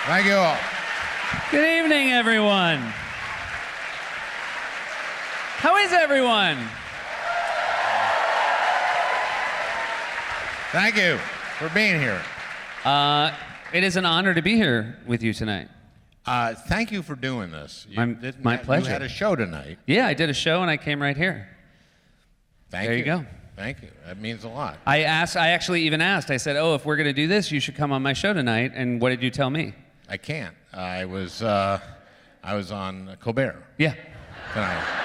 Thank you all. Good evening, everyone. How is everyone? Thank you for being here. It is an honor to be here with you tonight. Thank you for doing this. My pleasure. You had a show tonight. Yeah, I did a show and I came right here. Thank you. There you go. Thank you. That means a lot. I actually even asked, I said, oh, if we're going to do this, you should come on my show tonight. And what did you tell me? I can't. I was on Colbert Yeah. tonight.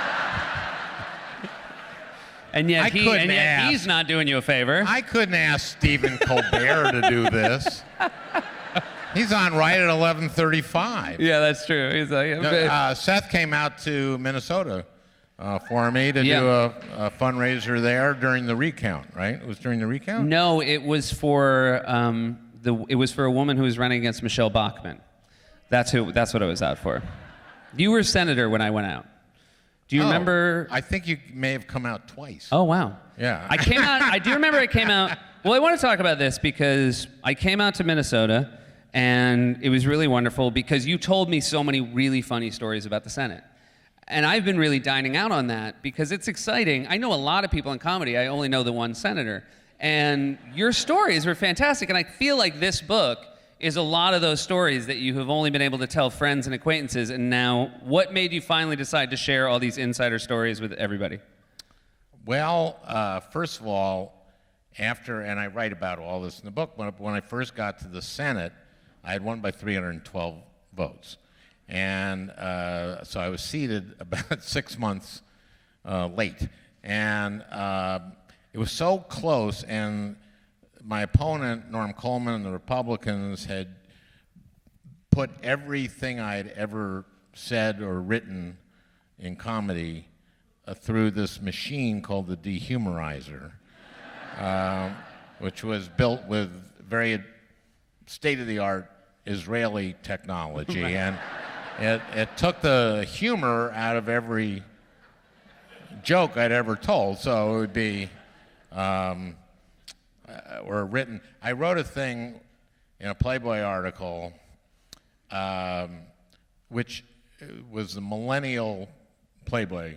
And yet, he's not doing you a favor. I couldn't ask Stephen Colbert to do this. He's on right at 11:35. Yeah, that's true. He's like, Seth came out to Minnesota for me to do a fundraiser there during the recount, right? It was during the recount? No, it was for a woman who was running against Michelle Bachmann. That's what it was out for. You were senator when I went out. Do you remember? I think you may have come out twice. Oh, wow. Yeah. I came out, I do remember I came out, well, I want to talk about this because I came out to Minnesota and it was really wonderful because you told me so many really funny stories about the Senate. And I've been really dining out on that because it's exciting. I know a lot of people in comedy. I only know the one senator. And your stories were fantastic. And I feel like this book is a lot of those stories that you have only been able to tell friends and acquaintances. And now, what made you finally decide to share all these insider stories with everybody? Well, first of all, and I write about all this in the book, when I first got to the Senate, I had won by 312 votes. And so I was seated about 6 months late. And it was so close, and my opponent, Norm Coleman, and the Republicans had put everything I'd ever said or written in comedy through this machine called the dehumorizer, which was built with very state-of-the-art Israeli technology. And it took the humor out of every joke I'd ever told. So it would be, I wrote a thing in a Playboy article, which was the millennial Playboy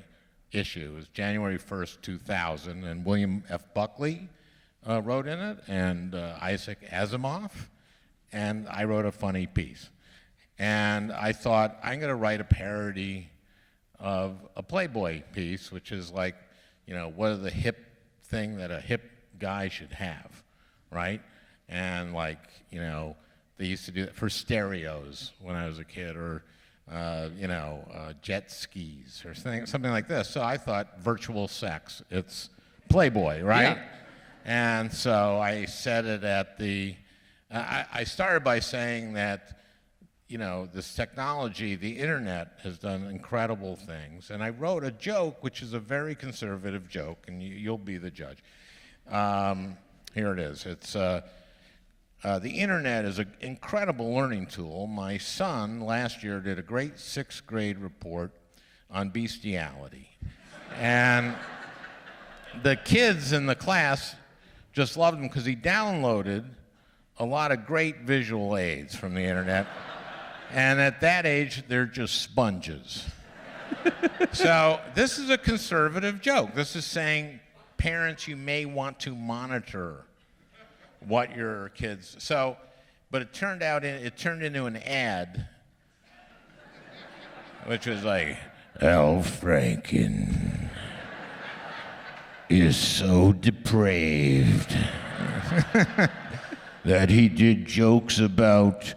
issue. It was January 1st, 2000, and William F. Buckley wrote in it, and Isaac Asimov, and I wrote a funny piece. And I thought, I'm going to write a parody of a Playboy piece, which is like, what are the hip thing that a hip guy should have, right? And like, they used to do that for stereos when I was a kid, or, jet skis or something like this. So I thought virtual sex, it's Playboy, right? Yeah. And so I said it at I started by saying that, this technology, the internet, has done incredible things. And I wrote a joke, which is a very conservative joke, and you'll be the judge. Here it is. It's the internet is an incredible learning tool. My son last year did a great 6th grade report on bestiality. And the kids in the class just loved him because he downloaded a lot of great visual aids from the internet. And at that age, they're just sponges. So this is a conservative joke. This is saying, parents, you may want to monitor what your kids. But it turned into an ad, which was like, Al Franken is so depraved that he did jokes about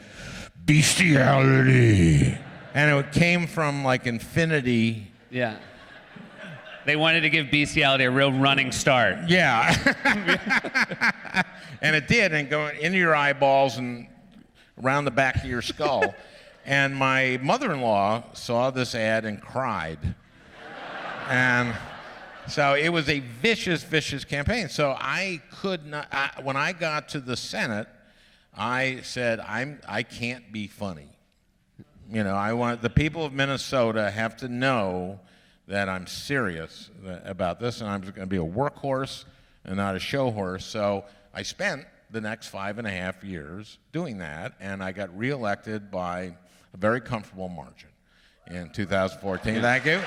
bestiality. And it came from like infinity. Yeah. They wanted to give bestiality a real running start. Yeah. And it did, and going into your eyeballs and around the back of your skull. And my mother-in-law saw this ad and cried. And so it was a vicious, vicious campaign. So I could not, when I got to the Senate, I said, I can't be funny. I want the people of Minnesota have to know that I'm serious about this, and I'm going to be a workhorse and not a show horse. So I spent the next 5.5 years doing that, and I got reelected by a very comfortable margin in 2014. Thank you.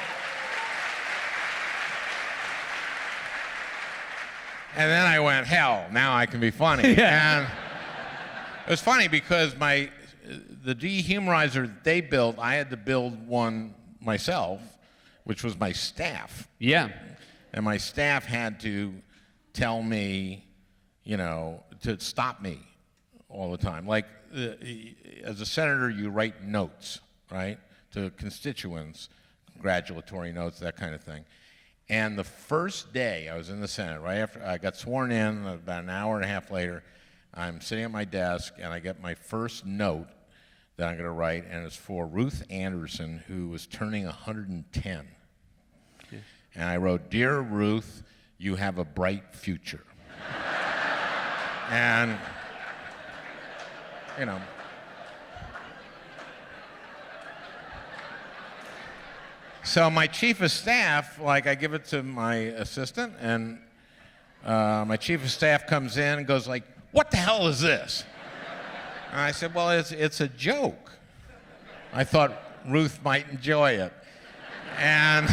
And then I went, hell, now I can be funny. And it was funny because the dehumorizer that they built, I had to build one myself, which was my staff. Yeah. And my staff had to tell me, to stop me all the time. Like, as a senator, you write notes, right, to constituents, congratulatory notes, that kind of thing. And the first day I was in the Senate, right after I got sworn in, about an hour and a half later, I'm sitting at my desk, and I get my first note that I'm going to write, and it's for Ruth Anderson, who was turning 110. Yeah. And I wrote, "Dear Ruth, you have a bright future." And, so my chief of staff, I give it to my assistant, and my chief of staff comes in and goes like, "What the hell is this?" And I said, "Well, it's a joke. I thought Ruth might enjoy it." And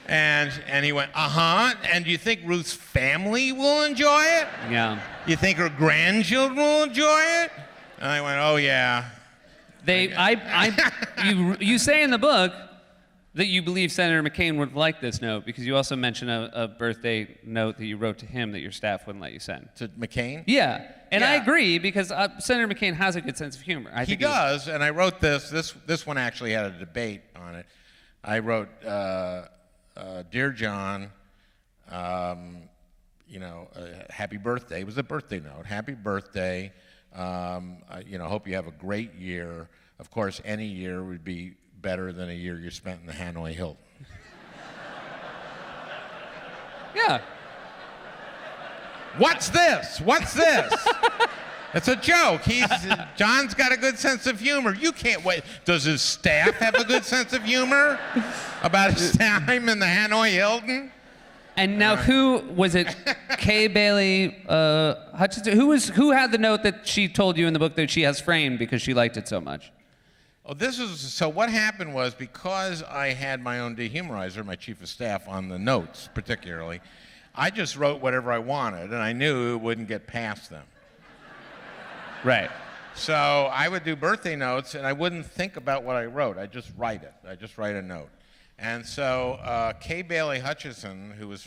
and he went, "Uh-huh. And do you think Ruth's family will enjoy it? Yeah. You think her grandchildren will enjoy it?" And I went, "Oh yeah." You say in the book that you believe Senator McCain would like this note because you also mention a birthday note that you wrote to him that your staff wouldn't let you send. To McCain? Yeah, and Yeah. I agree because Senator McCain has a good sense of humor. He does, and I wrote this. This one actually had a debate on it. I wrote, "Dear John, happy birthday." It was a birthday note. "Happy birthday. Hope you have a great year. Of course, any year would be better than a year you spent in the Hanoi Hilton." Yeah. What's this? What's this? It's a joke. John's got a good sense of humor. You can't wait. Does his staff have a good sense of humor about his time in the Hanoi Hilton? And now, who was it? Kay Bailey Hutchinson. Who had the note that she told you in the book that she has framed because she liked it so much? Oh, so what happened was, because I had my own dehumorizer, my chief of staff, on the notes particularly, I just wrote whatever I wanted, and I knew it wouldn't get past them. Right. So I would do birthday notes, and I wouldn't think about what I wrote. I just write it. I just write a note. And so Kay Bailey Hutchinson, who was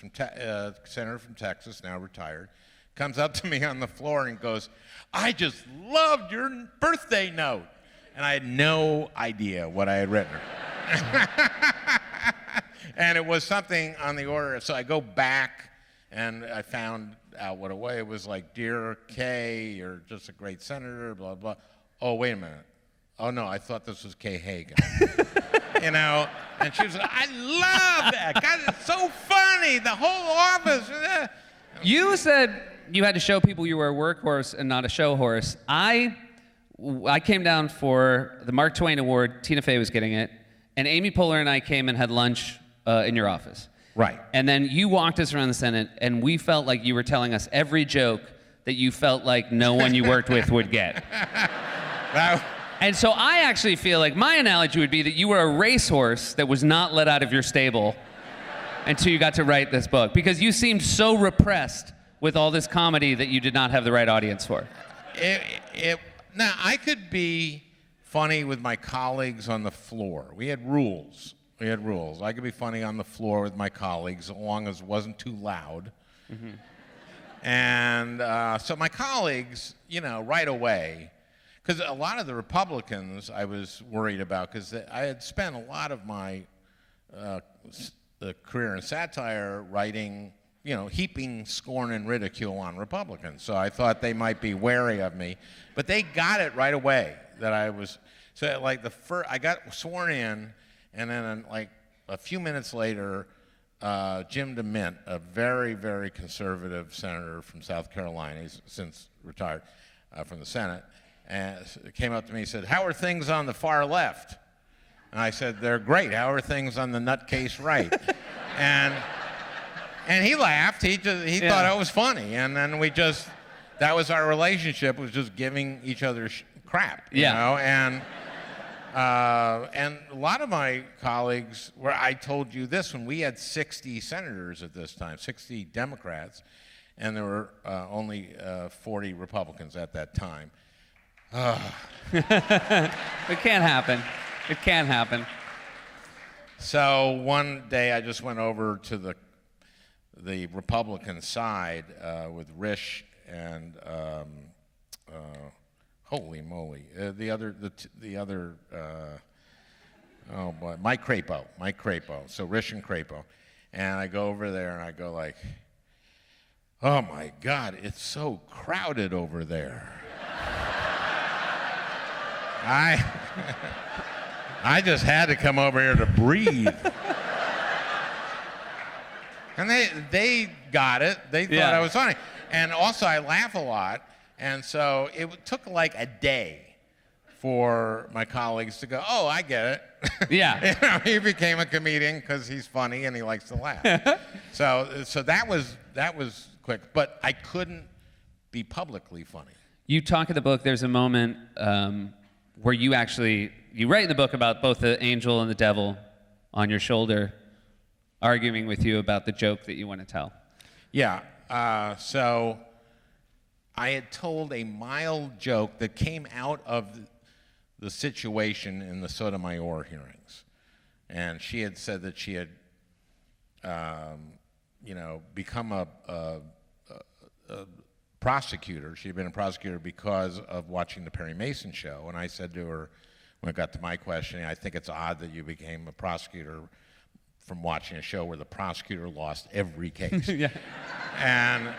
senator from Texas, now retired, comes up to me on the floor and goes, "I just loved your birthday note." And I had no idea what I had written her. And it was something on the order, so I go back and I found out what it was like, "Dear Kay, you're just a great senator, blah, blah." "Oh, wait a minute. Oh, no, I thought this was Kay Hagan." And she was like, "I love that. God, it's so funny. The whole office." You said you had to show people you were a workhorse and not a show horse. I came down for the Mark Twain Award. Tina Fey was getting it. And Amy Poehler and I came and had lunch in your office. Right. And then you walked us around the Senate, and we felt like you were telling us every joke that you felt like no one you worked with would get. And so I actually feel like my analogy would be that you were a racehorse that was not let out of your stable until you got to write this book, because you seemed so repressed with all this comedy that you did not have the right audience for. Now, I could be funny with my colleagues on the floor. We had rules. I could be funny on the floor with my colleagues as long as it wasn't too loud. Mm-hmm. And so my colleagues, right away, because a lot of the Republicans I was worried about, because I had spent a lot of my career in satire writing, heaping scorn and ridicule on Republicans. So I thought they might be wary of me. But they got it right away that I was, so like I got sworn in, and then like a few minutes later, Jim DeMint, a very, very conservative senator from South Carolina, he's since retired from the Senate, and came up to me and said, "How are things on the far left?" And I said, "They're great. How are things on the nutcase right?" And And he laughed. He thought it was funny. And then that was our relationship, was just giving each other crap, you know? And a lot of my colleagues, I told you this, when we had 60 senators at this time, 60 Democrats, and there were only 40 Republicans at that time. It can't happen. It can't happen. So one day I just went over to the Republican side with Risch and holy moly, the other oh boy, Mike Crapo. So Risch and Crapo, and I go over there and I go like, oh my God, it's so crowded over there. I just had to come over here to breathe. And they got it. They thought I was funny. And also I laugh a lot. And so it took like a day for my colleagues to go, oh, I get it. Yeah. You know, he became a comedian because he's funny and he likes to laugh. So that was quick. But I couldn't be publicly funny. You talk in the book, there's a moment where you write in the book about both the angel and the devil on your shoulder arguing with you about the joke that you want to tell. Yeah, so I had told a mild joke that came out of the situation in the Sotomayor hearings. And she had said that she had, become a prosecutor. She had been a prosecutor because of watching the Perry Mason show. And I said to her, when it got to my questioning, I think it's odd that you became a prosecutor from watching a show where the prosecutor lost every case. Yeah. And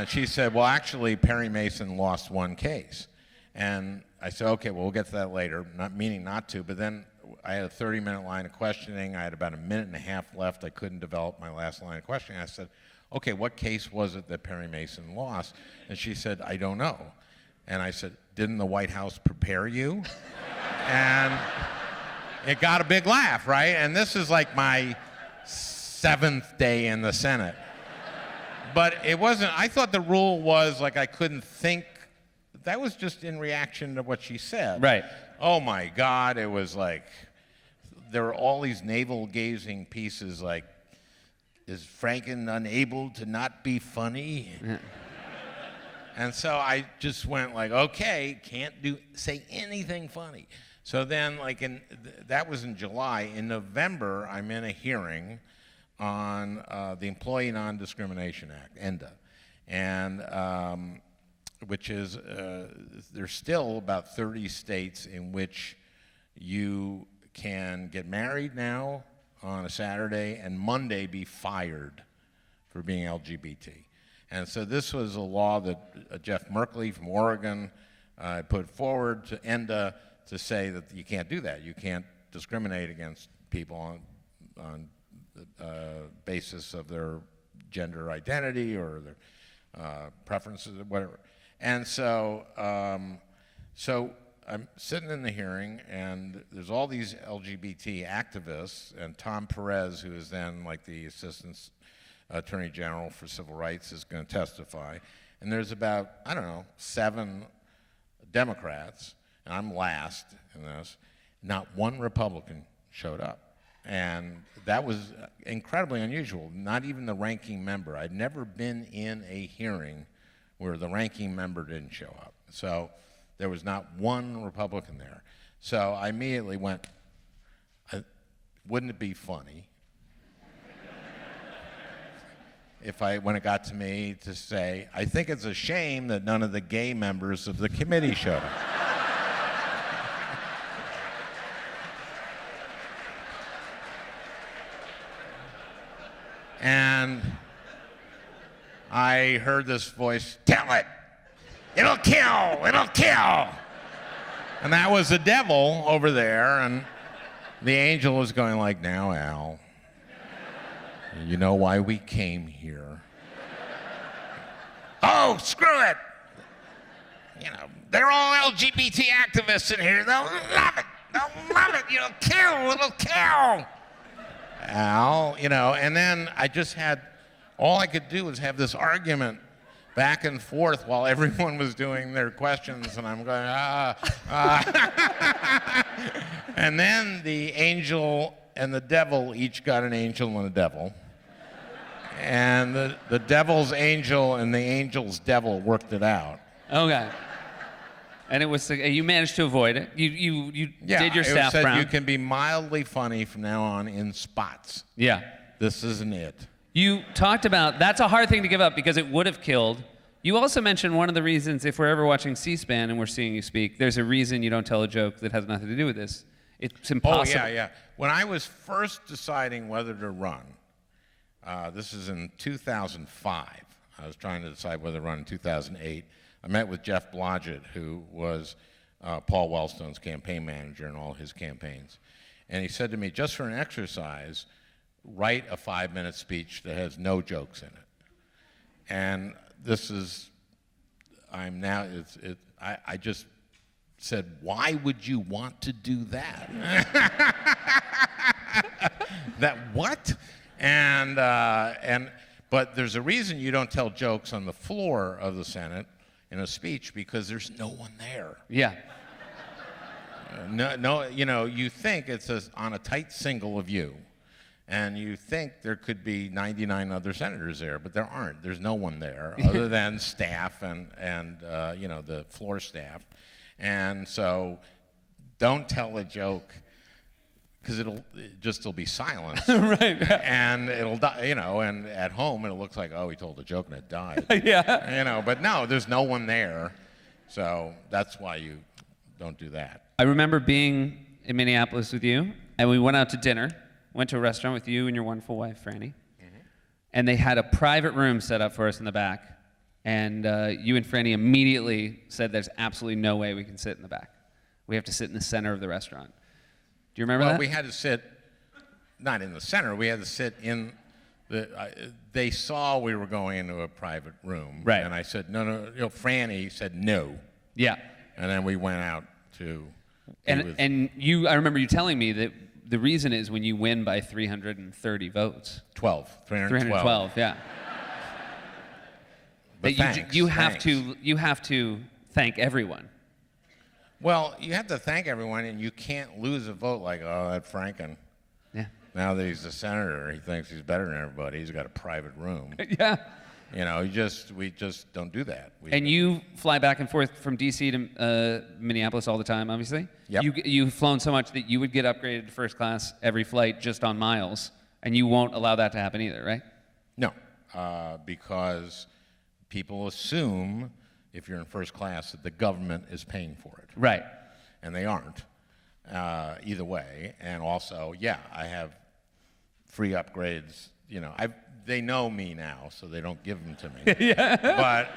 she said, well, actually, Perry Mason lost one case. And I said, okay, well, we'll get to that later, not meaning not to. But then I had a 30-minute line of questioning. I had about a minute and a half left. I couldn't develop my last line of questioning. I said, okay, what case was it that Perry Mason lost? And she said, I don't know. And I said, didn't the White House prepare you? And it got a big laugh, right? And this is like my 7th day in the Senate. But it wasn't, I thought the rule was like I couldn't think. That was just in reaction to what she said. Right. Oh my God, it was like, there were all these navel-gazing pieces like, is Franken unable to not be funny? Yeah. And so I just went like, okay, can't say anything funny. So then, like, that was in July. In November, I'm in a hearing on the Employee Non-Discrimination Act, ENDA, and which is there's still about 30 states in which you can get married now on a Saturday and Monday be fired for being LGBT. And so this was a law that Jeff Merkley from Oregon put forward to ENDA to say that you can't do that. You can't discriminate against people on the basis of their gender identity or their preferences or whatever. And so, so I'm sitting in the hearing, and there's all these LGBT activists, and Tom Perez, who is then like the Assistant Attorney General for Civil Rights, is going to testify. And there's about, I don't know, 7 Democrats, and I'm last in this. Not one Republican showed up. And that was incredibly unusual. Not even the ranking member. I'd never been in a hearing where the ranking member didn't show up. So there was not one Republican there. So I immediately went, wouldn't it be funny if when it got to me to say, I think it's a shame that none of the gay members of the committee showed up. And I heard this voice, tell it, it'll kill, it'll kill. And that was the devil over there, and the angel was going like, now, Al, you know why we came here. Oh, screw it. You know, they're all LGBT activists in here. They'll love it. They'll love it. It'll kill. It'll kill. Al, you know, and then I just had all I could do was have this argument back and forth while everyone was doing their questions, and I'm going, And then the angel and the devil each got an angel and a devil. And the devil's angel and the angel's devil worked it out. Okay. And it was you managed to avoid it. You did your staff said round. you can be mildly funny from now on in spots. Yeah. This isn't it. You talked about that's a hard thing to give up because it would have killed. You also mentioned one of the reasons, if we're ever watching C-SPAN and we're seeing you speak, there's a reason you don't tell a joke that has nothing to do with this. It's impossible. Oh, yeah. When I was first deciding whether to run, this is in 2005. I was trying to decide whether to run in 2008. I met with Jeff Blodgett, who was Paul Wellstone's campaign manager in all his campaigns. And he said to me, just for an exercise, write a 5-minute speech that has no jokes in it. And this is, I just said, why would you want to do that? That what? But there's a reason you don't tell jokes on the floor of the Senate in a speech, because there's no one there. Yeah. You think it's on a tight single of you, and you think there could be 99 other senators there, but there aren't. There's no one there other than staff and the floor staff. And so don't tell a joke, because it'll be silence. Right. And it'll die, and at home it looks like, oh, he told a joke and it died. Yeah. But no, there's no one there. So that's why you don't do that. I remember being in Minneapolis with you, and we went out to dinner, went to a restaurant with you and your wonderful wife, Franny, and they had a private room set up for us in the back, and you and Franny immediately said there's absolutely no way we can sit in the back. We have to sit in the center of the restaurant. Do you remember that? Well, we had to sit, not in the center, we had to sit in they saw we were going into a private room. Right. And I said, no, Franny said no. Yeah. And then we went out to... I remember you telling me that the reason is when you win by 330 votes. 312, yeah. But thanks, you have to thank everyone. Well, you have to thank everyone, and you can't lose a vote like, oh, that Franken. Yeah. Now that he's a senator, he thinks he's better than everybody. He's got a private room. Yeah. We just don't do that. And you fly back and forth from D.C. to Minneapolis all the time, obviously. Yep. You've flown so much that you would get upgraded to first class every flight just on miles, and you won't allow that to happen either, right? No, because people assume if you're in first class that the government is paying for it. Right. And they aren't, either way. And also, I have free upgrades. They know me now, so they don't give them to me. Yeah. But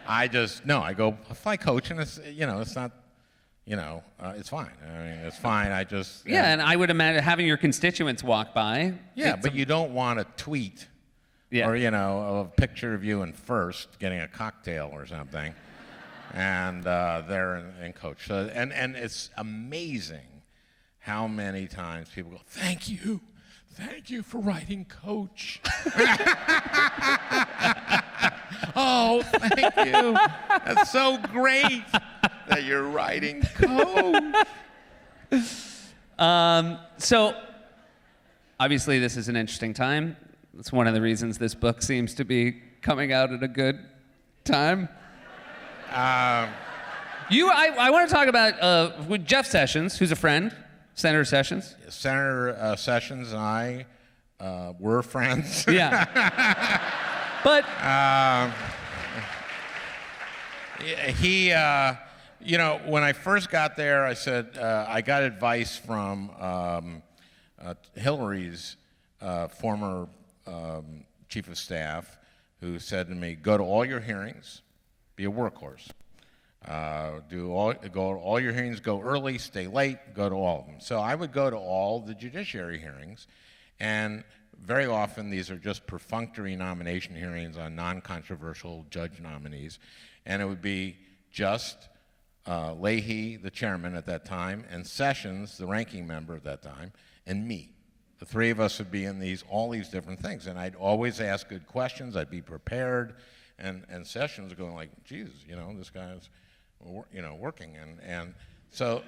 I go fly coach, and it's not, it's fine. I mean, it's fine. And I would imagine having your constituents walk by. Yeah, but you don't want to tweet, or a picture of you in first getting a cocktail or something, and they're in coach. So, and it's amazing how many times people go, "Thank you for writing coach." Oh, thank you. That's so great that you're writing coach. So, obviously, this is an interesting time. It's one of the reasons this book seems to be coming out at a good time. I want to talk about with Jeff Sessions, who's a friend, Senator Sessions. Senator Sessions and I were friends. Yeah. But he, when I first got there, I said I got advice from Hillary's former chief of staff, who said to me, "Go to all your hearings, be a workhorse. Go to all your hearings, go early, stay late, go to all of them." So I would go to all the judiciary hearings, and very often these are just perfunctory nomination hearings on non-controversial judge nominees, and it would be just Leahy, the chairman at that time, and Sessions, the ranking member at that time, and me. the three of us would be in all these different things, and I'd always ask good questions. I'd be prepared, and Sessions going like, "Jesus, this guy's, working," and so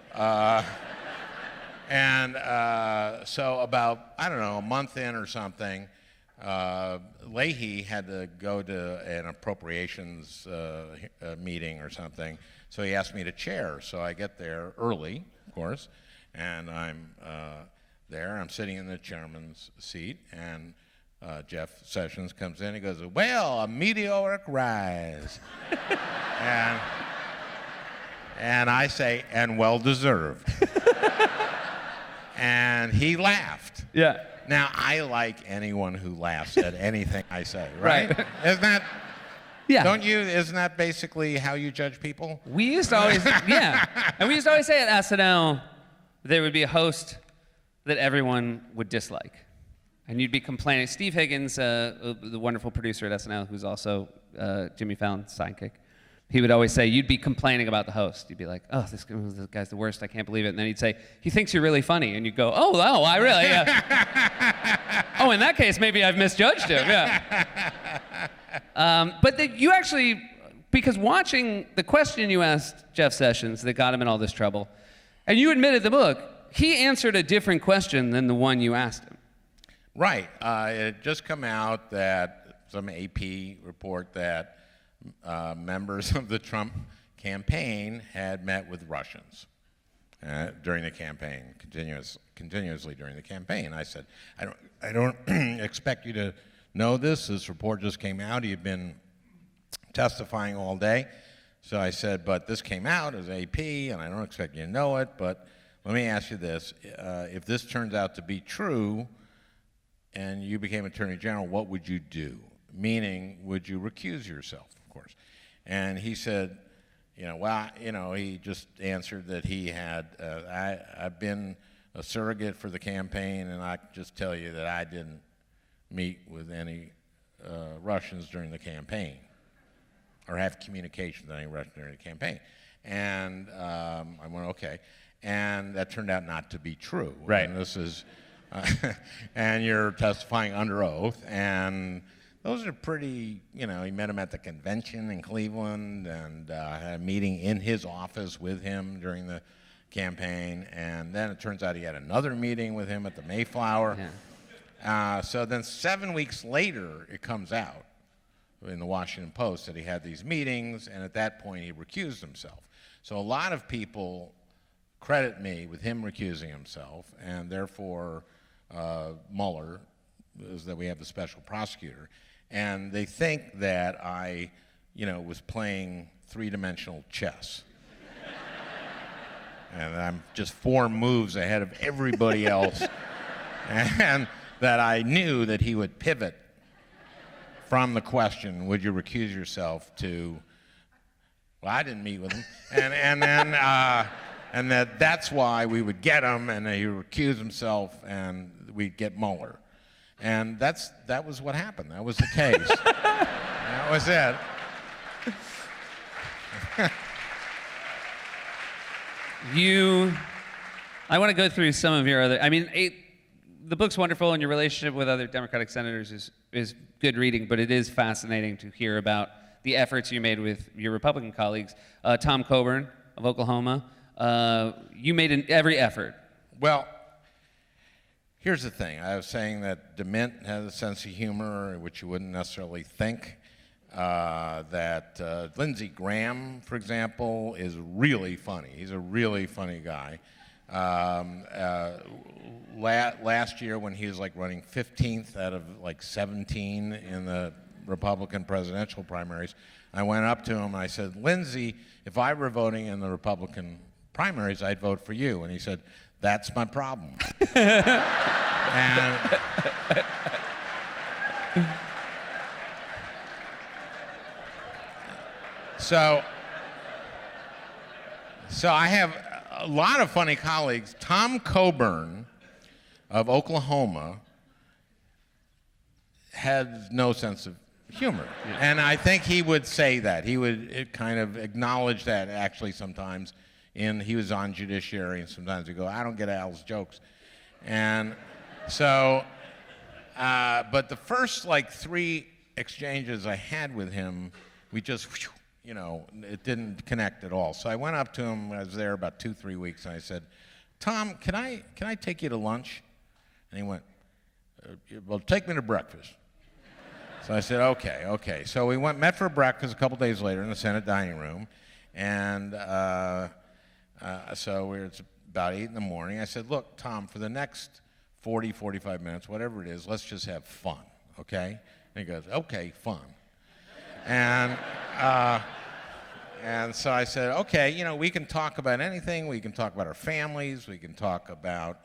so about a month in or something, Leahy had to go to an appropriations meeting or something, so he asked me to chair. So I get there early, of course, and I'm there. I'm sitting in the chairman's seat, and Jeff Sessions comes in. He goes, "Well, a meteoric rise," and I say, "And well deserved." And he laughed. Yeah. Now, I like anyone who laughs at anything I say, right? Isn't that? Yeah. Don't you? Isn't that basically how you judge people? We used to always, yeah. And we used to always say at SNL, there would be a host that everyone would dislike. And you'd be complaining. Steve Higgins, the wonderful producer at SNL, who's also Jimmy Fallon's sidekick, he would always say, you'd be complaining about the host. You'd be like, "Oh, this guy's the worst, I can't believe it." And then he'd say, "He thinks you're really funny." And you'd go, "Oh, I really, yeah." "Oh, in that case, maybe I've misjudged him, yeah." But you actually, because watching the question you asked Jeff Sessions that got him in all this trouble, and you admitted in the book, he answered a different question than the one you asked him. Right. It had just come out that some AP report that members of the Trump campaign had met with Russians during the campaign, continuously during the campaign. I said, I don't expect you to know this. This report just came out. You've been testifying all day. So I said, but this came out as AP, and I don't expect you to know it, but let me ask you this. If this turns out to be true and you became Attorney General, what would you do? Meaning, would you recuse yourself, of course? And he said, he just answered that he had, I've been a surrogate for the campaign, and I can just tell you that I didn't meet with any Russians during the campaign, or have communications with any Russians during the campaign. And I went, okay. And that turned out not to be true. Right. And this is, and you're testifying under oath, and those are pretty, he met him at the convention in Cleveland, and had a meeting in his office with him during the campaign, and then it turns out he had another meeting with him at the Mayflower. Yeah. So then 7 weeks later, it comes out in the Washington Post that he had these meetings, and at that point he recused himself. So a lot of people credit me with him recusing himself, and therefore Mueller, is that we have the special prosecutor, and they think that I, was playing three-dimensional chess. And I'm just 4 moves ahead of everybody else, and that I knew that he would pivot from the question, would you recuse yourself, to, well, I didn't meet with him, and then, and that's why we would get him, and he would recuse himself, and we'd get Mueller. And that was what happened. That was the case. That was it. I want to go through some of your other, the book's wonderful, and your relationship with other Democratic senators is good reading, but it is fascinating to hear about the efforts you made with your Republican colleagues. Tom Coburn of Oklahoma, you made every effort. Well, here's the thing. I was saying that DeMint has a sense of humor, which you wouldn't necessarily think. That Lindsey Graham, for example, is really funny. He's a really funny guy. Last year, when he was running 15th out of 17 in the Republican presidential primaries, I went up to him and I said, "Lindsey, if I were voting in the Republican primaries, I'd vote for you." And he said, "That's my problem." And so I have a lot of funny colleagues. Tom Coburn of Oklahoma has no sense of humor. Yeah. And I think he would say that. He would kind of acknowledge that actually sometimes. He was on Judiciary, and sometimes he'd go, "I don't get Al's jokes." And So, but the first like 3 exchanges I had with him, we just, you know, it didn't connect at all. So I went up to him. I was there about 2-3 weeks, and I said, "Tom, can I take you to lunch?" And he went, "Well, take me to breakfast." So I said, okay. So we met for breakfast a couple days later in the Senate dining room, and so it's about 8 in the morning. I said, "Look, Tom, for the next 40, 45 minutes, whatever it is, let's just have fun, okay?" And he goes, "Okay, fun." And so I said, "Okay, you know, we can talk about anything. We can talk about our families. We can talk about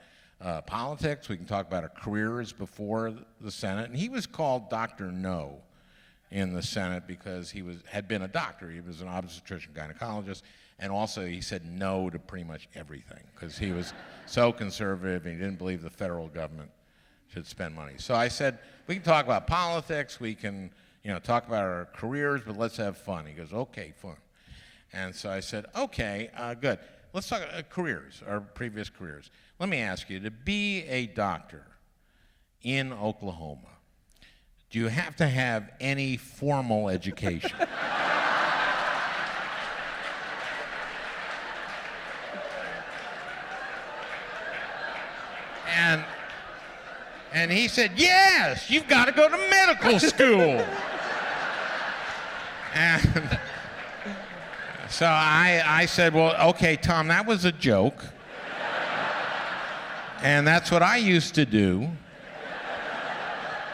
politics. We can talk about our careers before the Senate." And he was called Dr. No in the Senate because he had been a doctor. He was an obstetrician gynecologist, and also he said no to pretty much everything because he was so conservative and he didn't believe the federal government should spend money. So I said, "We can talk about politics. We can, you know, talk about our careers, but let's have fun." He goes, "Okay, fun." And so I said, "Okay, good. Let's talk about careers, our previous careers. Let me ask you, to be a doctor in Oklahoma, do you have to have any formal education?" And he said, "Yes, you've got to go to medical school." And so I said, "Well, okay, Tom, that was a joke. And that's what I used to do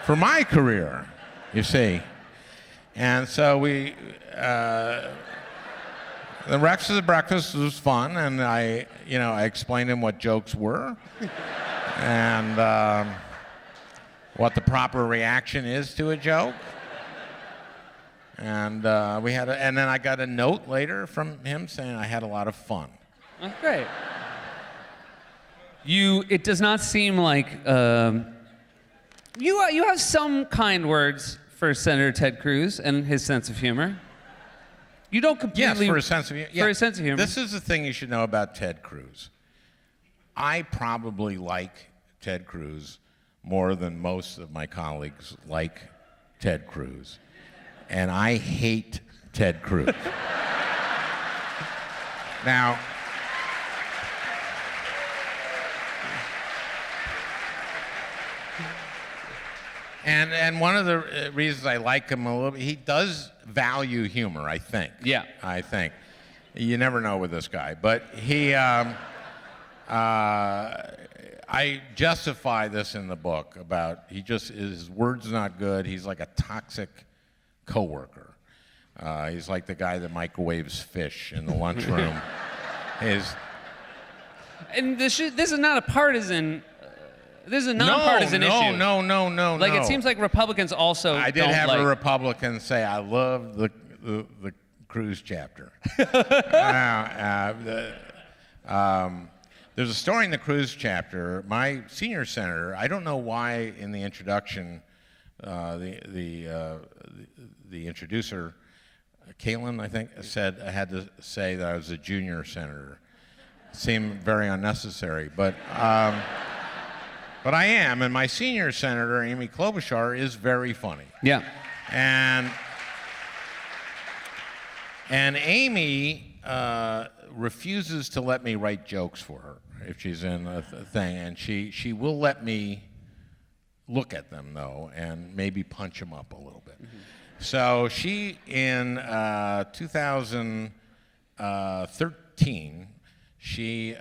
for my career, you see." And so the rest of the breakfast was fun, and I explained to him what jokes were and what the proper reaction is to a joke. And and then I got a note later from him saying I had a lot of fun. That's great. It does not seem like you have some kind words for Senator Ted Cruz and his sense of humor. You don't completely. Yes, for a sense of humor. For a sense of humor. This is the thing you should know about Ted Cruz. I probably like Ted Cruz more than most of my colleagues like Ted Cruz. And I hate Ted Cruz. Now, and one of the reasons I like him a little bit, he does value humor, I think. Yeah. I think. You never know with this guy. But I justify this in the book about his word's not good. He's like a toxic coworker. He's like the guy that microwaves fish in the lunchroom. And this is not a partisan. This is a nonpartisan issue. No. Like, it seems like Republicans also I did have a Republican say, "I love the Cruz chapter." There's a story in the Cruz chapter. My senior senator, I don't know why in the introduction, the introducer, Kalen, I think, said I had to say that I was a junior senator. Seemed very unnecessary, but I am, and my senior senator, Amy Klobuchar, is very funny. Yeah. And Amy refuses to let me write jokes for her if she's in a thing, and she will let me look at them, though, and maybe punch them up a little bit. Mm-hmm. So she, in 2013, she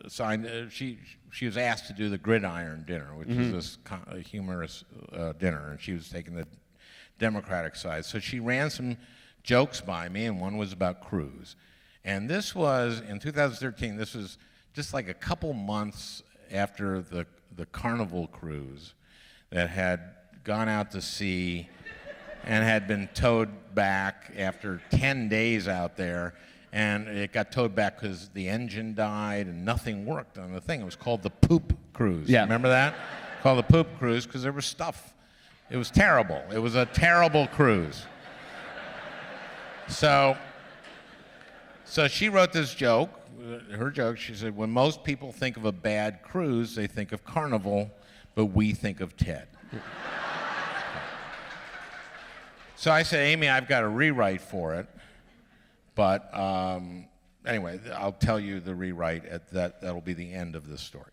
signed. She was asked to do the Gridiron Dinner, which is this humorous dinner, and she was taking the Democratic side. So she ran some jokes by me, and one was about Cruz. And this was, in 2013, this was just like a couple months after the Carnival cruise that had gone out to sea and had been towed back after 10 days out there. And it got towed back because the engine died and nothing worked on the thing. It was called the Poop Cruise. Yeah. Remember that? Called the Poop Cruise because there was stuff. It was terrible. It was a terrible cruise. So she wrote this joke her joke, she said, when most people think of a bad cruise, they think of Carnival, but we think of Ted. So I said, Amy, I've got a rewrite for it, but anyway, I'll tell you the rewrite. That'll be the end of this story.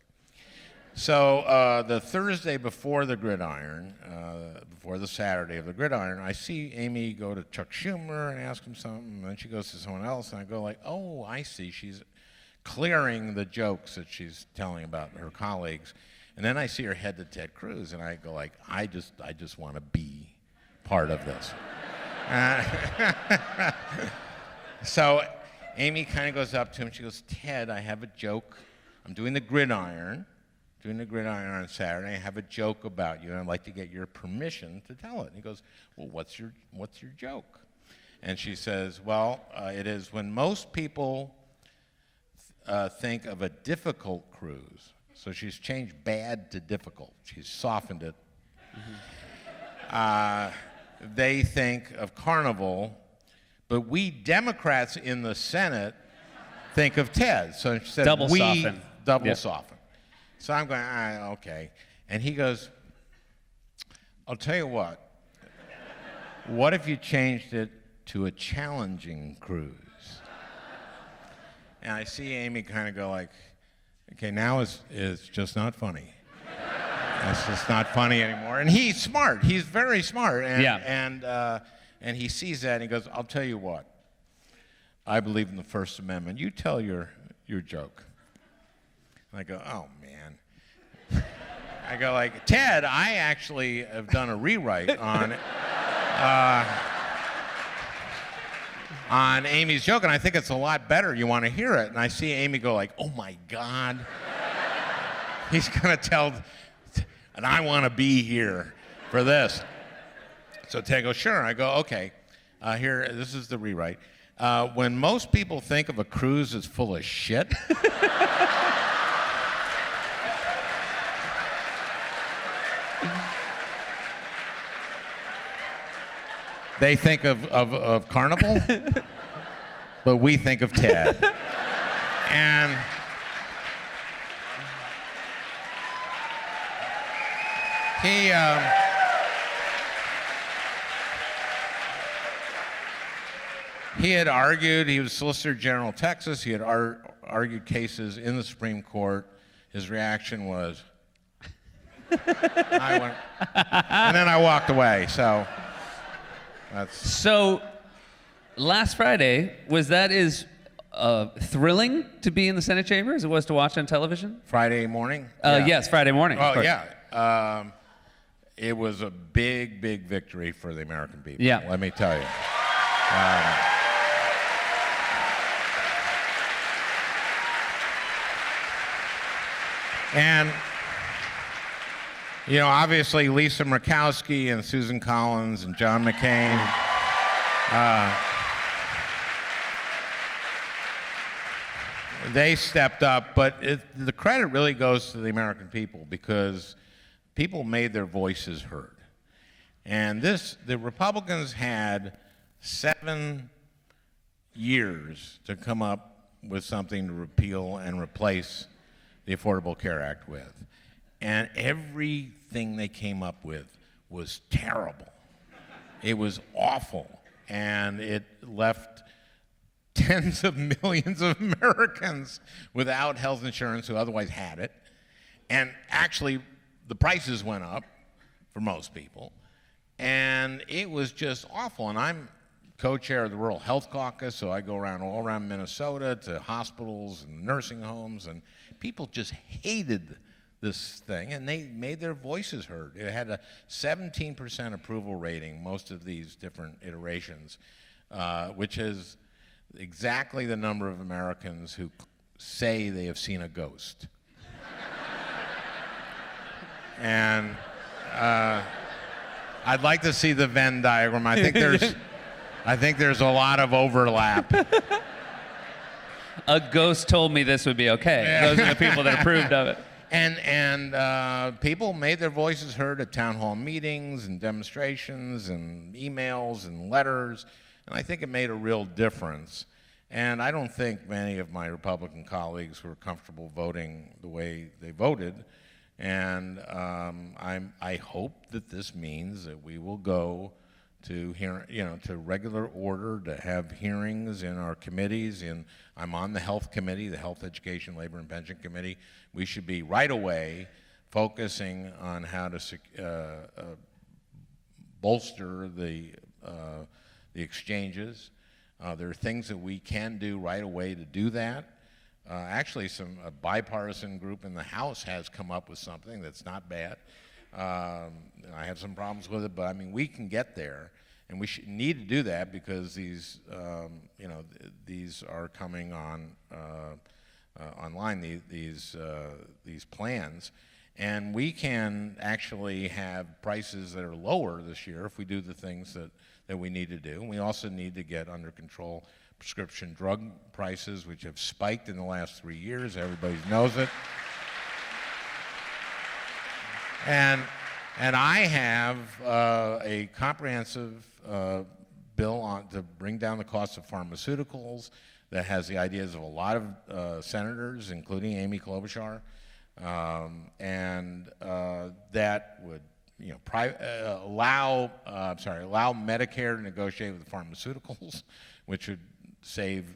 So the Thursday before the Gridiron, before the Saturday of the Gridiron, I see Amy go to Chuck Schumer and ask him something, and then she goes to someone else, and I go like, oh, I see. She's clearing the jokes that she's telling about her colleagues, and then I see her head to Ted Cruz, and I go like, I just want to be part of this. So Amy kind of goes up to him. She goes, Ted, I have a joke. I'm doing the Gridiron on Saturday. I have a joke about you, and I'd like to get your permission to tell it. And he goes, well, what's your joke? And she says, well, it is when most people think of a difficult cruise. So she's changed bad to difficult. She's softened it. They think of Carnival, but we Democrats in the Senate think of Ted. So she said, double soften. Double soften. So I'm going, okay. And he goes, I'll tell you what if you changed it to a challenging cruise? And I see Amy kind of go like, okay, now it's just not funny. It's just not funny anymore. And he's smart. He's very smart. And he sees that and he goes, I'll tell you what. I believe in the First Amendment. You tell your joke. And I go, oh, man. I go like, Ted, I actually have done a rewrite on Amy's joke, and I think it's a lot better. You want to hear it? And I see Amy go like, oh, my God. He's going to tell, and I want to be here for this. So Ted goes, sure. I go, okay, here, this is the rewrite. When most people think of a cruise as full of shit, they think of Carnival, but we think of Ted. And he had argued, he was Solicitor General of Texas, he had argued cases in the Supreme Court. His reaction was, I went, and then I walked away, so. So, last Friday, was that as thrilling to be in the Senate chamber as it was to watch on television? Friday morning? Yes, Friday morning. Oh, yeah. It was a big, big victory for the American people, let me tell you. And, you know, obviously Lisa Murkowski and Susan Collins and John McCain, they stepped up, but the credit really goes to the American people because people made their voices heard. And the Republicans had 7 years to come up with something to repeal and replace the Affordable Care Act with. And everything they came up with was terrible. It was awful. And it left tens of millions of Americans without health insurance who otherwise had it. And actually, the prices went up for most people. And it was just awful. And I'm co-chair of the Rural Health Caucus, so I go around all around Minnesota to hospitals and nursing homes, and people just hated this thing, and they made their voices heard. It had a 17% approval rating, most of these different iterations, which is exactly the number of Americans who say they have seen a ghost. And I'd like to see the Venn diagram. I think there's a lot of overlap. A ghost told me this would be okay. Yeah. Those are the people that approved of it. And people made their voices heard at town hall meetings and demonstrations and emails and letters, and I think it made a real difference. And I don't think many of my Republican colleagues were comfortable voting the way they voted. And I hope that this means that we will go to to regular order, to have hearings in our committees. I'm on the Health Committee, the Health, Education, Labor, and Pension Committee. We should be right away focusing on how to bolster the exchanges. There are things that we can do right away to do that. Actually, a bipartisan group in the House has come up with something that's not bad. I have some problems with it, but I mean, we can get there, and we need to do that because these are coming on online. These plans, and we can actually have prices that are lower this year if we do the things that we need to do. And we also need to get under control prescription drug prices, which have spiked in the last 3 years. Everybody knows it. And I have a comprehensive bill to bring down the cost of pharmaceuticals that has the ideas of a lot of senators, including Amy Klobuchar, and that would allow Medicare to negotiate with the pharmaceuticals, which would save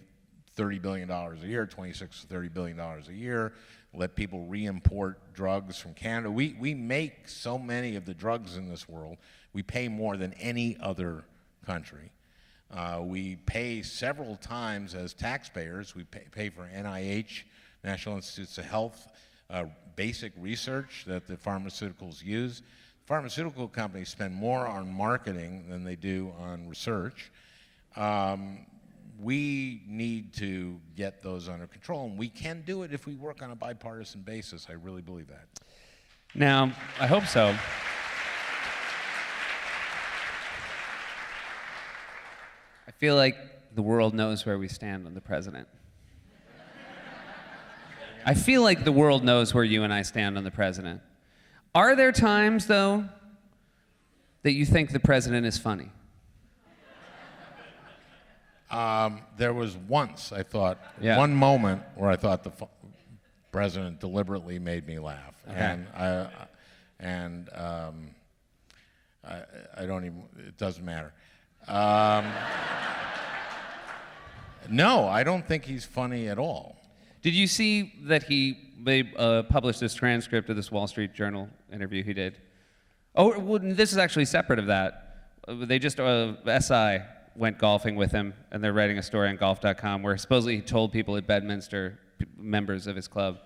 $30 billion a year, $26 to $30 billion a year, let people re-import drugs from Canada. We make so many of the drugs in this world. We pay more than any other country. We pay several times as taxpayers. We pay for NIH, National Institutes of Health, basic research that the pharmaceuticals use. Pharmaceutical companies spend more on marketing than they do on research. We need to get those under control, and we can do it if we work on a bipartisan basis. I really believe that. Now, I hope so. I feel like the world knows where we stand on the president. I feel like the world knows where you and I stand on the president. Are there times, though, that you think the president is funny? There was once, I thought, Yeah. one moment where I thought the president deliberately made me laugh. Okay. And I don't even, it doesn't matter. No, I don't think he's funny at all. Did you see that they published this transcript of this Wall Street Journal interview he did? Oh, well, this is actually separate of that. They just, SI went golfing with him, and they're writing a story on golf.com where supposedly he told people at Bedminster, members of his club,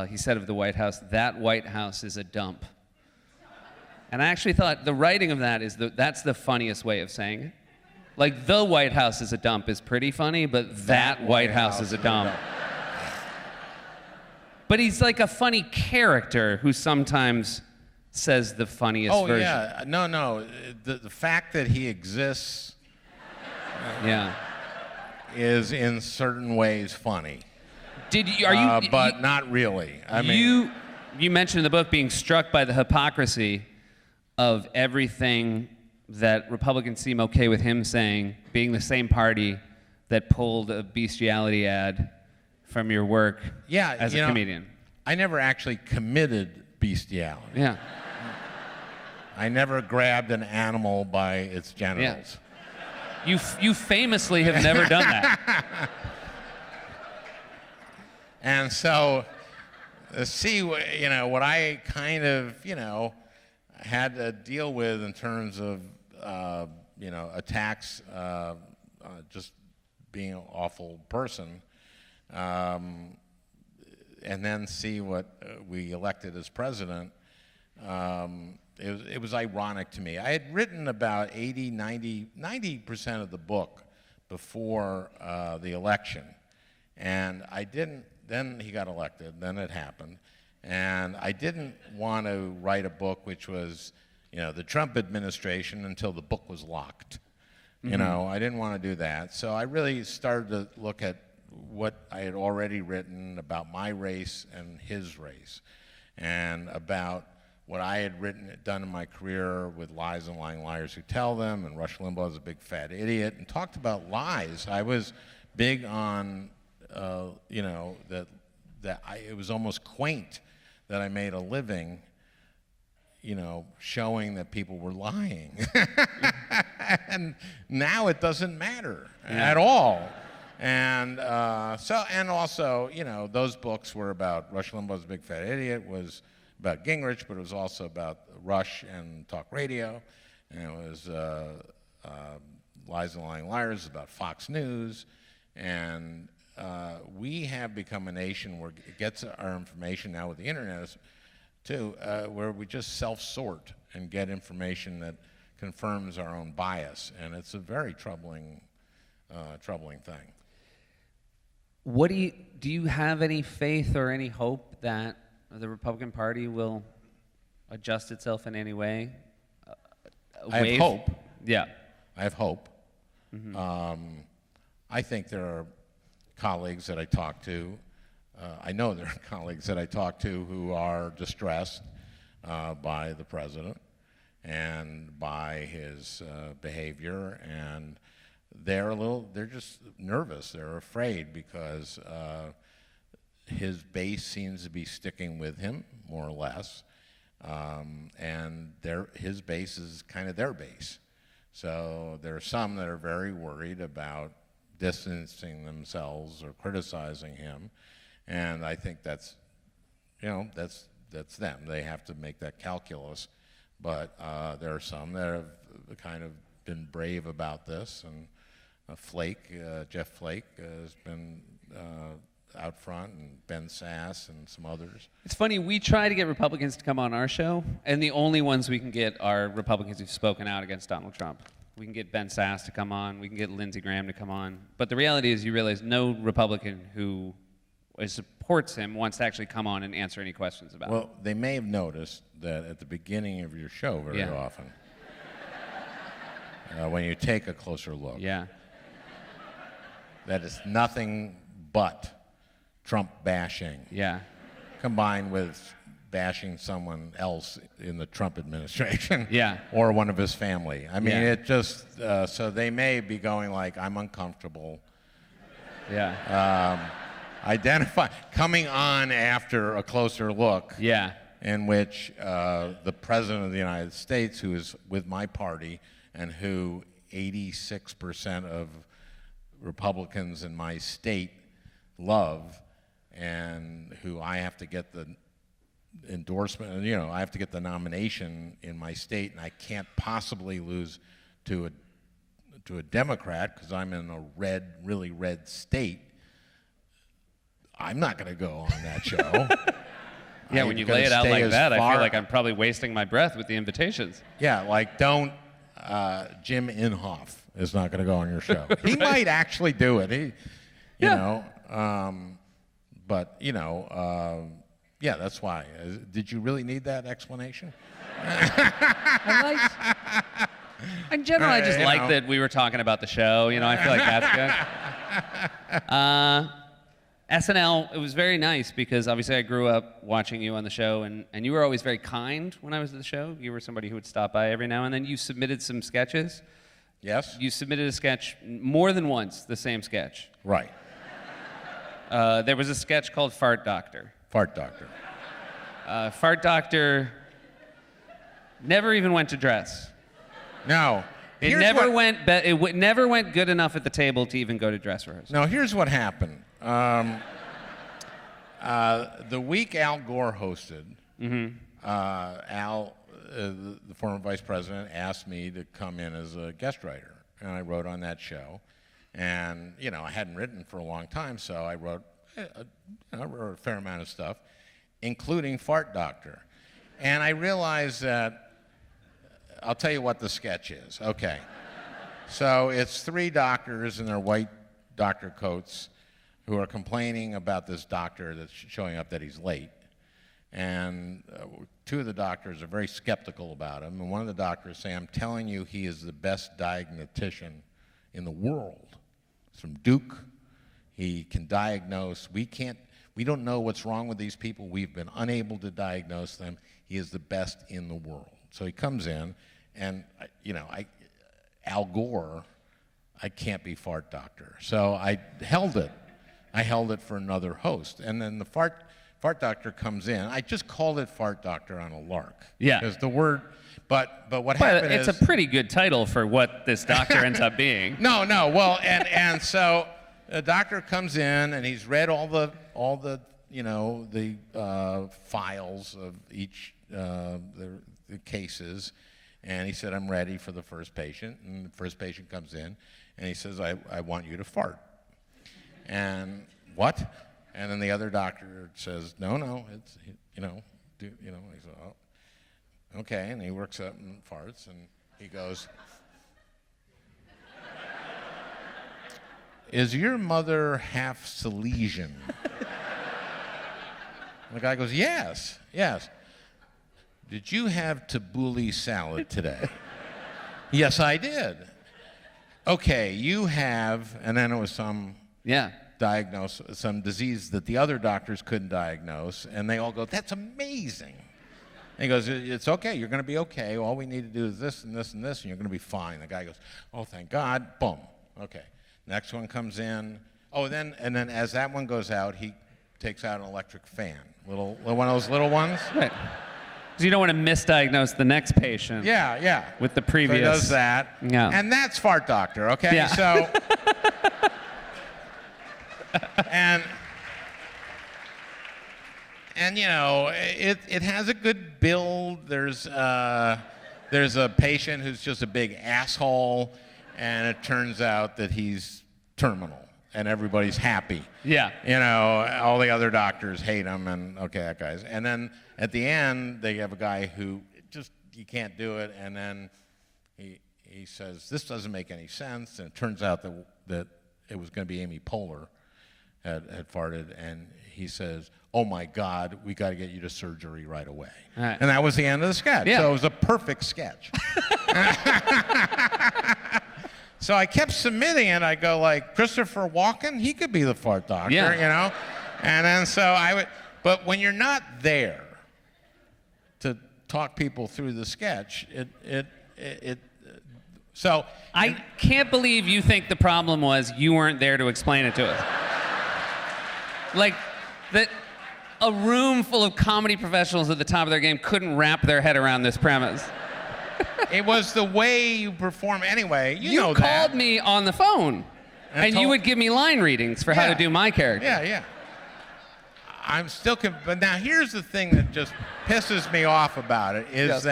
he said of the White House, "That White House is a dump." And I actually thought the writing of that that's the funniest way of saying it. Like, the White House is a dump is pretty funny, but that White House is a dump. But he's like a funny character who sometimes says the funniest version. Oh, yeah. No. The fact that he exists Yeah. is in certain ways funny. But not really. I mean, you mentioned in the book being struck by the hypocrisy of everything that Republicans seem okay with him saying, being the same party that pulled a bestiality ad from your work as a comedian. I never actually committed bestiality. Yeah. I never grabbed an animal by its genitals. Yeah. You famously have never done that. And so, see, what I kind of, had to deal with in terms of, attacks, just being an awful person, and then see what we elected as president. It was ironic to me. I had written about 90% of the book before the election, and I didn't. Then he got elected. Then it happened, and I didn't want to write a book which was, the Trump administration until the book was locked. Mm-hmm. I didn't want to do that. So I really started to look at what I had already written about my race and his race, and about what I had done in my career with Lies and Lying Liars Who Tell Them, and Rush Limbaugh is a big fat idiot, and talked about lies. I was big on, that it was almost quaint that I made a living, showing that people were lying. And now it doesn't matter at all. And and also, those books were about Rush Limbaugh's Big Fat Idiot, was about Gingrich, but it was also about Rush and talk radio. And it was Lies and Lying Liars, about Fox News. And we have become a nation where it gets our information now with the internet too, where we just self-sort and get information that confirms our own bias. And it's a very troubling thing. What do you have any faith or any hope that the Republican Party will adjust itself in any way? I have hope. Yeah. I have hope. Mm-hmm. I think there are colleagues that I talk to. I know there are colleagues that I talk to who are distressed by the president and by his behavior, and they're just nervous. They're afraid because his base seems to be sticking with him, more or less, and his base is kind of their base. So there are some that are very worried about distancing themselves or criticizing him, and I think that's them. They have to make that calculus. But there are some that have kind of been brave about this, and Jeff Flake has been out front, and Ben Sass and some others. It's funny, we try to get Republicans to come on our show, and the only ones we can get are Republicans who've spoken out against Donald Trump. We can get Ben Sass to come on, we can get Lindsey Graham to come on, but the reality is you realize no Republican who supports him wants to actually come on and answer any questions about it. Well, they may have noticed that at the beginning of your show very often, when you take a closer look, that it's nothing but Trump bashing, combined with bashing someone else in the Trump administration, or one of his family. I mean, it just so they may be going like, I'm uncomfortable. Coming on after a closer look, in which the President of the United States, who is with my party and who 86% of Republicans in my state love, and who I have to get the endorsement, I have to get the nomination in my state, and I can't possibly lose to a Democrat because I'm in a really red state. I'm not going to go on that show. When you lay it out like that, I feel like I'm probably wasting my breath with the invitations. Don't. Jim Inhofe is not going to go on your show. He might actually do it. That's why. Did you really need that explanation? In general, I just like that we were talking about the show. I feel like that's good. SNL, it was very nice because obviously I grew up watching you on the show, and you were always very kind when I was at the show. You were somebody who would stop by every now and then. You submitted some sketches. Yes. You submitted a sketch more than once, the same sketch. Right. There was a sketch called Fart Doctor. Fart Doctor. Fart Doctor never even went to dress. No. It never went good enough at the table to even go to dress rehearsal. No, here's what happened. The week Al Gore hosted, Al, the former vice president, asked me to come in as a guest writer, and I wrote on that show. And I hadn't written for a long time, so I wrote a fair amount of stuff, including Fart Doctor. And I realized that, I'll tell you what the sketch is. Okay. So it's three doctors in their white doctor coats who are complaining about this doctor that's showing up that he's late. And two of the doctors are very skeptical about him. And one of the doctors say, I'm telling you, he is the best diagnostician in the world. He's from Duke. He can diagnose. We don't know what's wrong with these people. We've been unable to diagnose them. He is the best in the world. So he comes in, and Al Gore I can't be fart doctor. So I held it. I held it for another host. And then the fart doctor comes in. I just called it fart doctor on a lark. Yeah. Because the word, but what But happened it's is... a pretty good title for what this doctor ends up being. No, well, and so the doctor comes in and he's read all the files of each the cases, and he said, I'm ready for the first patient. And the first patient comes in and he says, I want you to fart. And what? And then the other doctor says, no, it's he said, oh, okay, and he works up and farts, and he goes, is your mother half Silesian? And the guy goes, yes. Did you have tabbouleh salad today? Yes, I did. Okay, you have, and then it was some some disease that the other doctors couldn't diagnose, and they all go, that's amazing. And he goes, it's okay, you're going to be okay. All we need to do is this and this and this, and you're going to be fine. The guy goes, oh, thank God. Boom. Okay. Next one comes in. Oh, and then as that one goes out, he takes out an electric fan. Little one of those little ones. Right. Because you don't want to misdiagnose the next patient. Yeah. With the previous. So he does that. Yeah. And that's fart doctor, okay? Yeah. So, and it has a good build. There's a patient who's just a big asshole, and it turns out that he's terminal, and everybody's happy. Yeah. All the other doctors hate him, and okay, that guy's. And then at the end, they have a guy who just, you can't do it, and then he says, this doesn't make any sense, and it turns out that it was going to be Amy Poehler had farted, and he says, oh my God, we got to get you to surgery right away. Right. And that was the end of the sketch. Yeah. So it was a perfect sketch. So I kept submitting it. I go like, Christopher Walken, he could be the fart doctor, Yeah. And then so I would, but when you're not there to talk people through the sketch, so. I can't believe you think the problem was you weren't there to explain it to us. Like, that a room full of comedy professionals at the top of their game couldn't wrap their head around this premise. It was the way you perform anyway. You know You that. called me on the phone, and you would give me line readings for how to do my character. Yeah. I'm still, but now here's the thing that just pisses me off about it is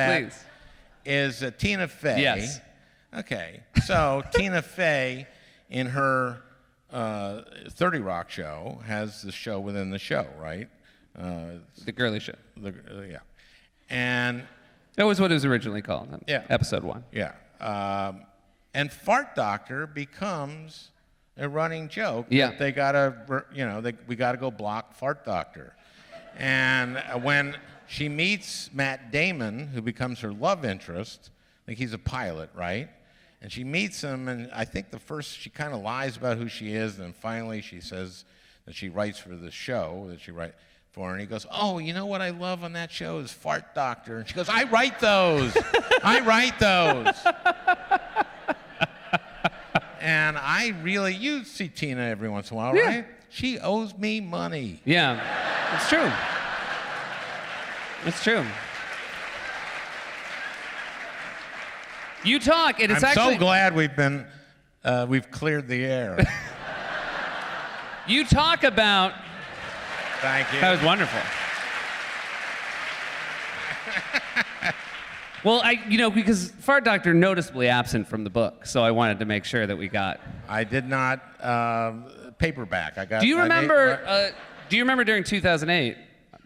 Tina Fey. Yes. Okay, so Tina Fey in her 30 Rock show has the show within the show, right? The girly show. Yeah. And That was what it was originally called. Yeah. Episode 1. yeah. And Fart Doctor becomes a running joke. Yeah. That they gotta, we gotta go block Fart Doctor. And when she meets Matt Damon, who becomes her love interest, I think he's a pilot, right? And she meets him, and I think she kind of lies about who she is, and finally she says that she writes for the show that she writes for, and he goes, oh, you know what I love on that show is Fart Doctor. And she goes, I write those. I write those. And you see Tina every once in a while, Yeah. right? She owes me money. Yeah, it's true. It's true. You talk, and it's I'm actually... so glad we've cleared the air. You talk about... Thank you. That was wonderful. Well, because Fart Doctor noticeably absent from the book, so I wanted to make sure that we got... I did not paperback. Do you remember during 2008,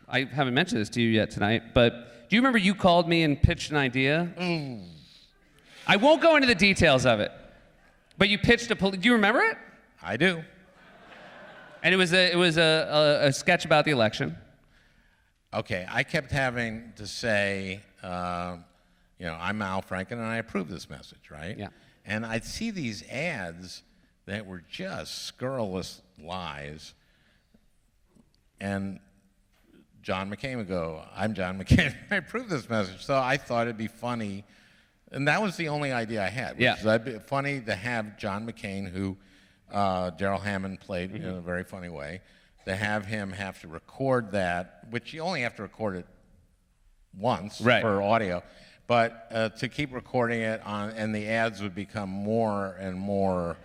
I haven't mentioned this to you yet tonight, but do you remember you called me and pitched an idea? I won't go into the details of it, but you pitched do you remember it? I do. And it was a sketch about the election. Okay, I kept having to say, I'm Al Franken and I approve this message, right? Yeah. And I'd see these ads that were just scurrilous lies, and John McCain would go, I'm John McCain, I approve this message. So I thought it'd be funny And that was the only idea I had. Which Yeah. is that'd be funny to have John McCain, who Daryl Hammond played in a very funny way, to have him have to record that, which you only have to record it once for audio, but to keep recording it on, and the ads would become more and more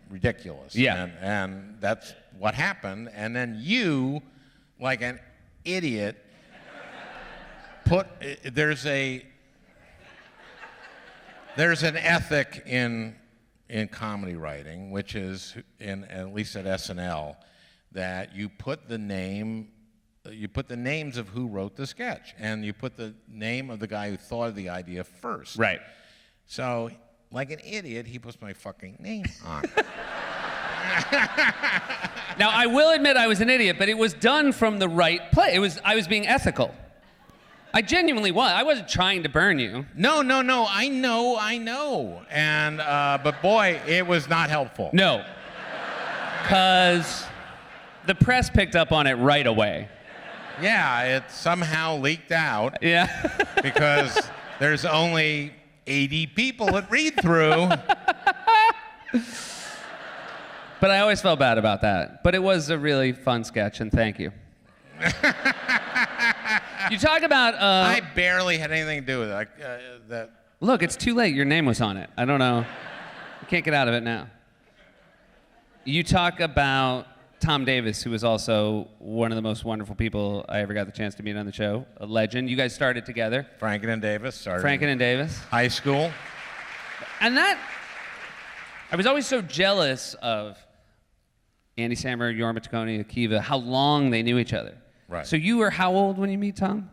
ridiculous. Yeah. And that's what happened. And then you, like an idiot, there's an ethic in comedy writing, which is at least at SNL, that you put the names of who wrote the sketch, and you put the name of the guy who thought of the idea first. Right. So, like an idiot, he puts my fucking name on it. Now, I will admit I was an idiot, but it was done from the right place. I was being ethical. I genuinely was. I wasn't trying to burn you. No. I know. And but boy, it was not helpful. No. Because the press picked up on it right away. Yeah, it somehow leaked out. Yeah. Because there's only 80 people that read through. But I always felt bad about that. But it was a really fun sketch, and thank you. You talk about... I barely had anything to do with it. Look, it's too late. Your name was on it. I don't know. I can't get out of it now. You talk about Tom Davis, who was also one of the most wonderful people I ever got the chance to meet on the show. A legend. You guys started together. Franken and Davis started. Franken and Davis. High school. And that... I was always so jealous of Andy Samberg, Jorma Taccone, Akiva, how long they knew each other. Right. So you were how old when you meet Tom?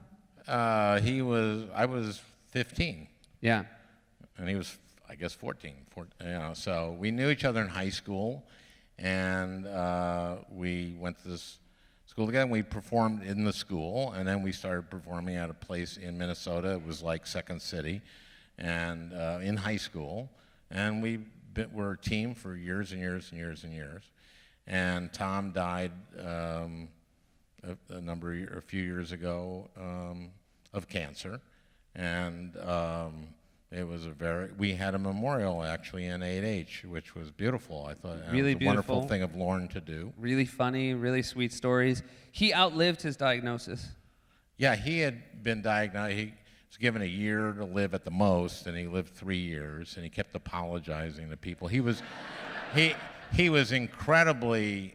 I was 15. Yeah. And he was, I guess, 14. So we knew each other in high school, and we went to this school together. We performed in the school, and then we started performing at a place in Minnesota. It was like Second City, and in high school. And we were a team for years and years and years and years. And Tom died a few years ago of cancer, and it was we had a memorial actually in 8H, which was beautiful. I thought really it was a wonderful thing of Lorne to do. Really funny, really sweet stories. He outlived his diagnosis. Yeah, he had been diagnosed. He was given a year to live at the most, and he lived 3 years, and he kept apologizing to people. He was incredibly,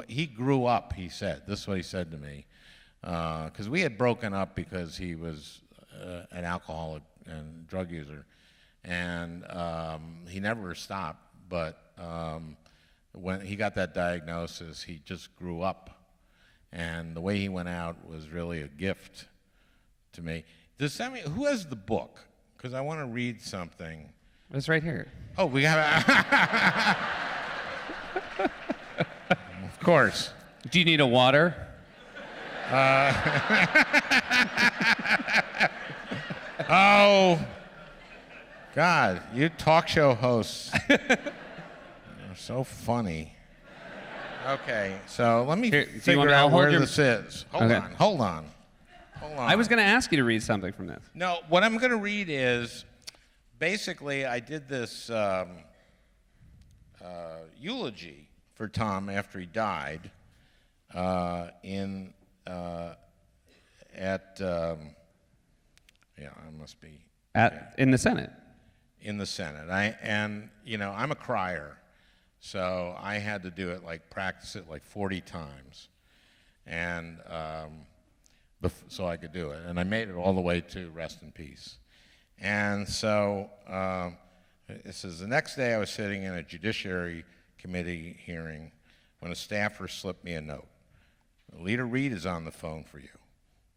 he grew up, he said. This is what he said to me. Because we had broken up because he was an alcoholic and drug user. And he never stopped, but when he got that diagnosis, he just grew up. And the way he went out was really a gift to me. Who has the book? Because I want to read something. It's right here. Oh, we have Of course. Do you need a water? Oh, God, you talk show hosts are so funny. Okay, so let me figure out where this is. Hold on. I was going to ask you to read something from this. No, what I'm going to read is, basically, I did this eulogy for Tom after he died in the Senate. In the Senate. I'm a crier, so I had to do it, practice it 40 times, and so I could do it. And I made it all the way to Rest in Peace. And so it says, the next day I was sitting in a Judiciary Committee hearing when a staffer slipped me a note. Leader Reed is on the phone for you.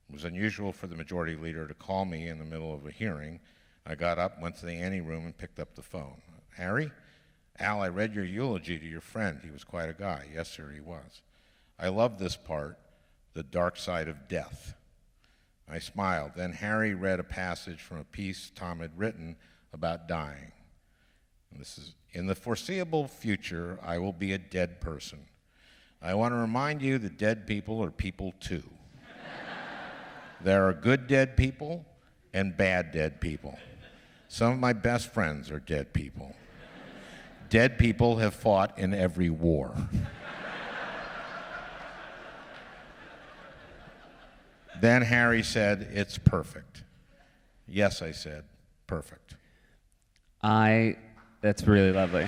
It was unusual for the majority leader to call me in the middle of a hearing. I got up, went to the anteroom, and picked up the phone. Harry? Al, I read your eulogy to your friend. He was quite a guy. Yes, sir, he was. I love this part, the dark side of death. I smiled. Then Harry read a passage from a piece Tom had written about dying. And this is, in the foreseeable future, I will be a dead person. I want to remind you that dead people are people too. There are good dead people and bad dead people. Some of my best friends are dead people. Dead people have fought in every war. Then Harry said, "It's perfect." Yes, I said, perfect. That's really lovely.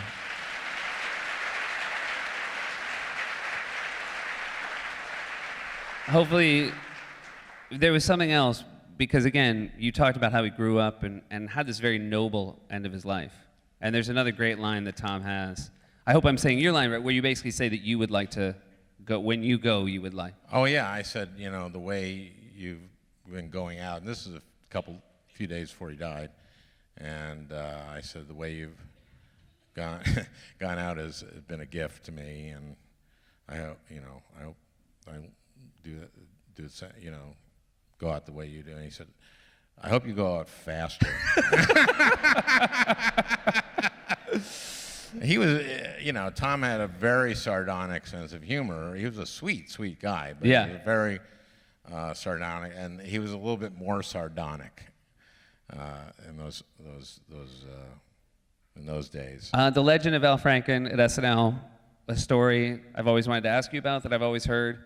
Hopefully, there was something else, because again, you talked about how he grew up and had this very noble end of his life. And there's another great line that Tom has. I hope I'm saying your line right, where you basically say that you would like to go, when you go, you would like. Oh yeah, I said, you know, the way you've been going out, and this is a few days before he died, and I said, the way you've gone out has been a gift to me, and I hope, I do it, go out the way you do. And he said, I hope you go out faster. He was, Tom had a very sardonic sense of humor. He was a sweet, sweet guy, but yeah. He was very sardonic, and he was a little bit more sardonic in those days. The Legend of Al Franken at SNL, a story I've always wanted to ask you about that I've always heard,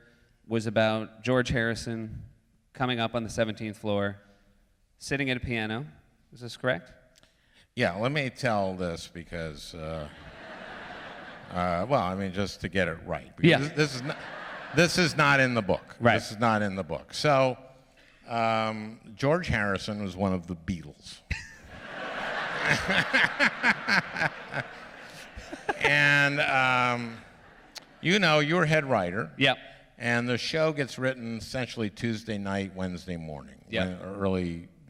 was about George Harrison coming up on the 17th floor, sitting at a piano. Is this correct? Yeah, let me tell this because, just to get it right. Yeah. This is not in the book. Right. This is not in the book. So, George Harrison was one of the Beatles. And, you're head writer. Yep. And the show gets written essentially Tuesday night, Wednesday morning. Yep.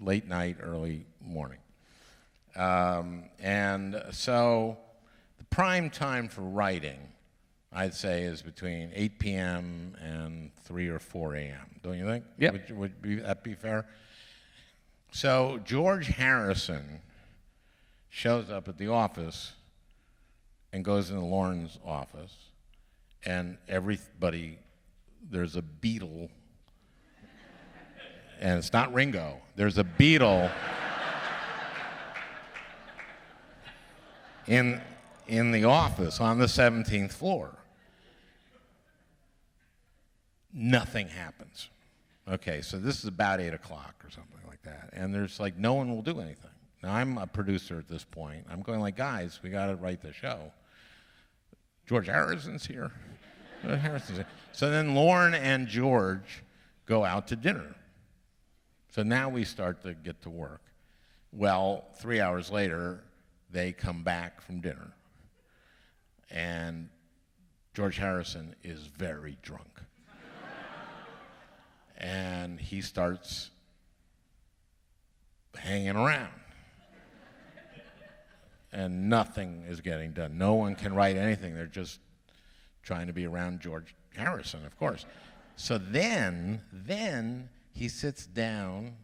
Late night, early morning. And so the prime time for writing, I'd say, is between 8 p.m. and 3 or 4 a.m. Don't you think? Yep. Would that be fair? So George Harrison shows up at the office and goes into Lauren's office, and there's a Beatle, and it's not Ringo. There's a Beatle in the office on the 17th floor. Nothing happens. Okay, so this is about 8 o'clock or something like that, and there's like no one will do anything. Now I'm a producer at this point. I'm going like, guys, we got to write the show. George Harrison's here. George Harrison's here. So then Lauren and George go out to dinner. So now we start to get to work. Well, 3 hours later, they come back from dinner, and George Harrison is very drunk. And he starts hanging around. And nothing is getting done. No one can write anything. They're just trying to be around George Harrison, of course. So then he sits down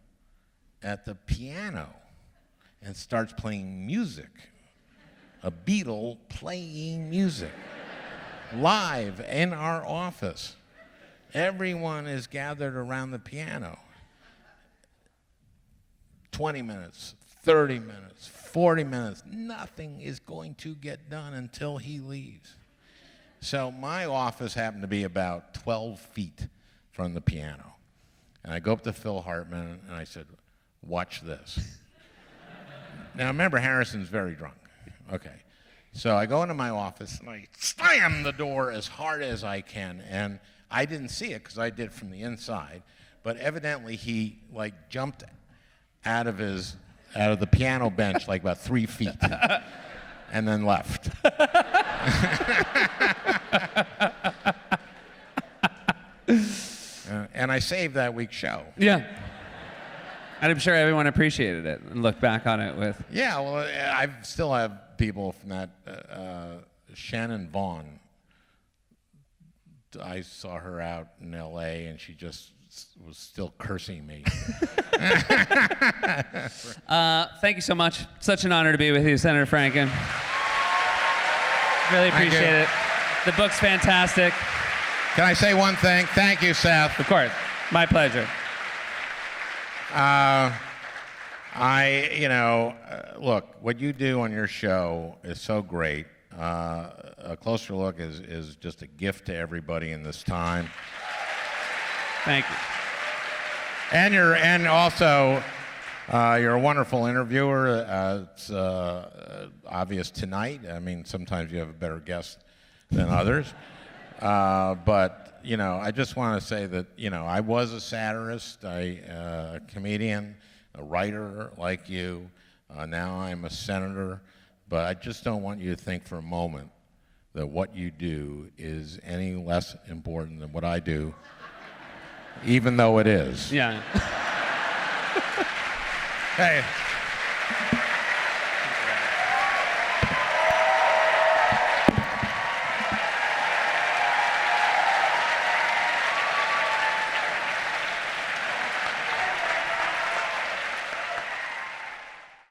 at the piano and starts playing music. A Beatle playing music live in our office. Everyone is gathered around the piano. 20 minutes, 30 minutes, 40 minutes, nothing is going to get done until he leaves. So my office happened to be about 12 feet from the piano. And I go up to Phil Hartman and I said, watch this. Now remember, Harrison's very drunk. Okay. So I go into my office and I slam the door as hard as I can. And I didn't see it because I did it from the inside. But evidently he jumped out of the piano bench like about 3 feet and then left. And I saved that week's show. Yeah. And I'm sure everyone appreciated it and looked back on it with... Yeah, well, I still have people from that. Shannon Vaughn, I saw her out in L.A. and she just was still cursing me. Thank you so much. Such an honor to be with you, Senator Franken. Really appreciate it. The book's fantastic. Can I say one thing? Thank you, Seth. Of course. My pleasure. Look, what you do on your show is so great. A closer look is just a gift to everybody in this time. Thank you. And also, you're a wonderful interviewer. It's obvious tonight. I mean, sometimes you have a better guest than others. But I just want to say that I was a satirist, a comedian, a writer like you. Now I'm a senator. But I just don't want you to think for a moment that what you do is any less important than what I do, even though it is. Yeah. Hey.